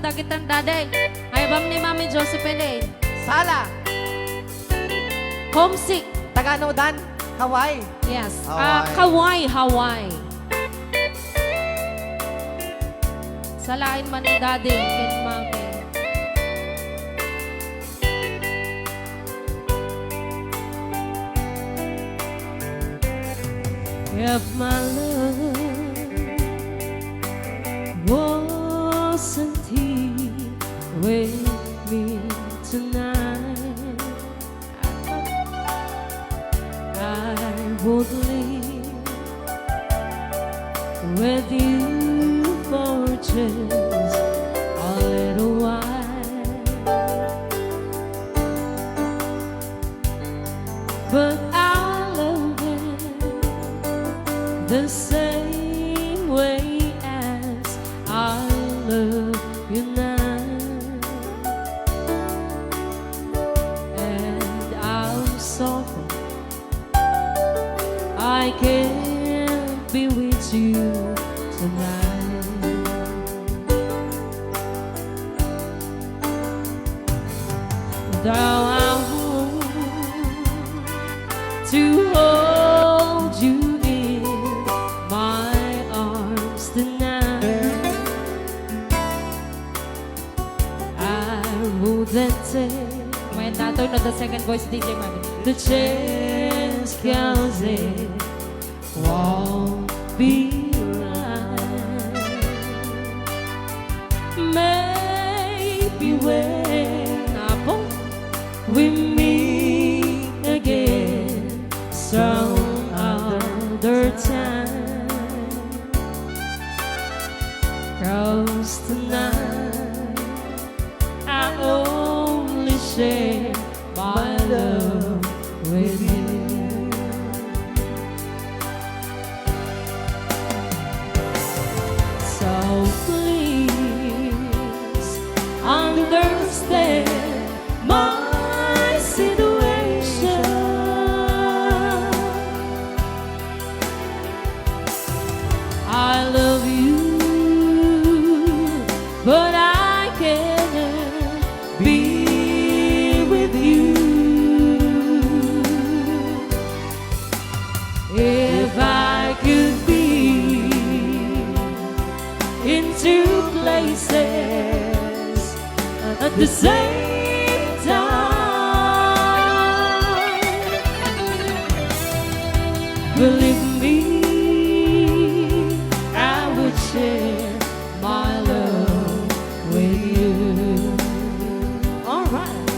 dagitan daday. Ay bam ni Mami Josephine. Sala. Homesick. Taganodan. Hawaii. Yes. Hawaii. Hawaii. Salain man ni Daddy ken Mami. If my love wasn't here with me tonight, I would live with you for just a little while. But I love him the same way as I love you now, and I'm sorry I can't be with you tonight. Though I want to hold you in my arms tonight, I wouldn't take when that turn of the second voice DJ Marvin the chance, 'cause it won't be right. Maybe when we meet again some other time, 'cause tonight I only share my love with you. So please understand my situation. I love you, but I can't be with you. If I could be in two places at the same time, believe me, I would share my love with you. All right.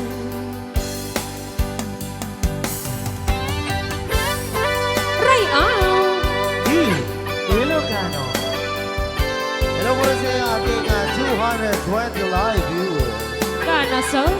Rayon. ILOCANO. Hello po sa ating 220 live viewers. Kana, sir?